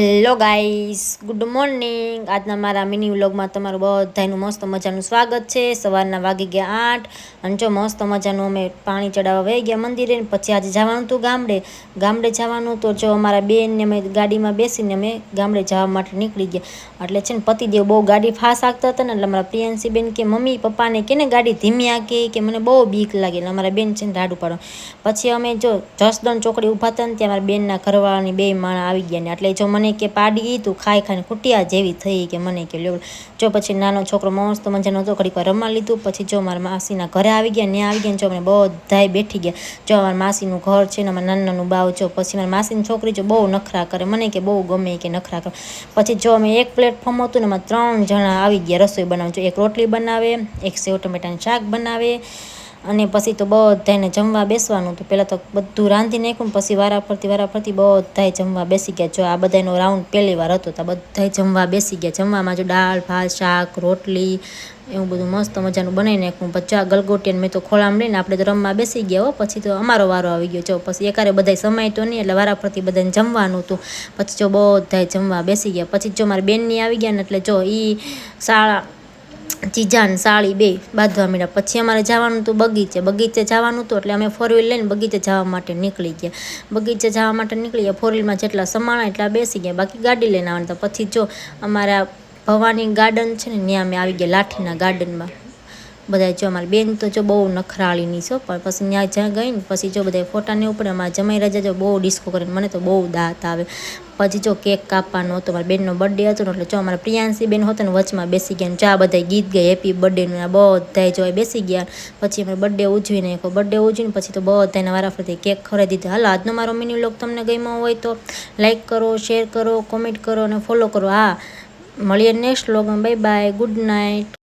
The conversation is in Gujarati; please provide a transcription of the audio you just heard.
Hello guys, good morning. આજના મારા મિની વ્લોગમાં તમારું બધાનું મસ્ત મજાનું સ્વાગત છે. સવારના વાગી ગયા 8 અને જો મસ્ત મજાનું અમે પાણી ચડાવવા વહી ગયા મંદિરે. પછી આજે જવાનું હતું ગામડે જવાનું તો જો અમારા બેનને અમે ગાડીમાં બેસીને અમે ગામડે જવા માટે નીકળી ગયા. એટલે છે ને પતિદેવ બહુ ગાડી ફાસ્ટ હાંકતા હતા ને એટલે અમારા પ્રિયાંશી બેન કે મમ્મી પપ્પાને કે ને ગાડી ધીમી હાંકે કે મને બહુ બીક લાગે. એટલે અમારા બેન છે ને રાડું પાડો. પછી અમે જો જસદણ ચોકડી ઊભા હતા ને ત્યાં અમારા બેનના ઘરવાળાની બે માણા આવી ગયા ને એટલે જો મને કે પાડી તું ખાઈ ખાઈને કુટિયા જેવી થઈ કે મને કે લ્યો. જો પછી નાનો છોકરો મસ્ત મજાનો હતો, ઘડીક વાર રમવા લીધું. પછી જો મારા માસીના ઘરે આવી ગયા, ત્યાં આવી ગયા ને જો અમે બધાય બેઠી ગયા. જો અમારા માસીનું ઘર છે ને અમારા નાનું બાવ. જો પછી મારી માસીની છોકરી જો બહુ નખરા કરે, મને કે બહુ ગમે કે નખરા કરે. પછી જો અમે એક પ્લેટફોર્મ હતું ને એમાં 3 જણા આવી ગયા રસોઈ બનાવવા. જો એક રોટલી બનાવે, એક સેવ ટમેટાનું શાક બનાવે અને પછી તો બધાને જમવા બેસવાનું હતું. પહેલાં તો બધું રાંધી નાખ્યું, પછી વારાફરતી બધાય જમવા બેસી ગયા. જો આ બધાનો રાઉન્ડ પહેલી વાર હતો તો બધાય જમવા બેસી ગયા. જમવામાં જો દાળ ભાત શાક રોટલી એવું બધું મસ્ત મજાનું બનાવી નાખ્યું. પછી આ ગલગોટિયાને મેં તો ખોળામાં લઈને આપણે તો રમવા બેસી ગયા હો. પછી તો અમારો વારો આવી ગયો. જો પછી એકારે બધાય સમાય તો નહીં એટલે વારાફરતી બધાને જમવાનું હતું. પછી જો બધાય જમવા બેસી ગયા. પછી જો મારી બેનની આવી ગયા ને એટલે જો એ શાળા ચીજાન સાળી બે બાંધવા માંડ્યા. પછી અમારે જવાનું હતું બગીચે જવાનું હતું એટલે અમે 4 વ્હીલ લઈને બગીચે જવા માટે નીકળી ગયા. બગીચે જવા માટે નીકળી ગયા. 4 વ્હીલમાં જેટલા સમાણા એટલા બેસી ગયા, બાકી ગાડી લઈને આવવાનું હતા. પછી જો અમારા ભવાની ગાર્ડન છે ને ત્યાં અમે આવી ગયા લાઠીના ગાર્ડનમાં. બધા જો અમારી બેન તો જો બહુ નખરાળીની છો, પણ પછી ત્યાં જ્યાં ગઈ ને પછી જો બધા ફોટા ને ઉપર અમારા જમાઈ રાજા જો બહુ ડિસ્કો કરે, મને તો બહુ દાંત આવે. પછી જો કેક કાપવાનો હતો, મારા બેનનો બર્થડે હતો ને એટલે જો અમારા પ્રિયાંશી બેન હતો ને વચમાં બેસી ગયા. ચા બધા ગીત ગાય હેપી બર્થડેનું, આ બધાય જો બેસી ગયા. પછી અમે બર્થડે ઉજવી નાખ્યો. બર્થડે ઉજવીને પછી તો બધાને વારાફરતી કેક ખવડાવી દીધા. હાલો, આજનો મારો મિની વ્લોગ તમને ગમ્યો હોય તો લાઈક કરો, શેર કરો, કોમેન્ટ કરો અને ફોલો કરો. હા, મળીએ નેક્સ્ટ વ્લોગમાં. Bye bye, good night.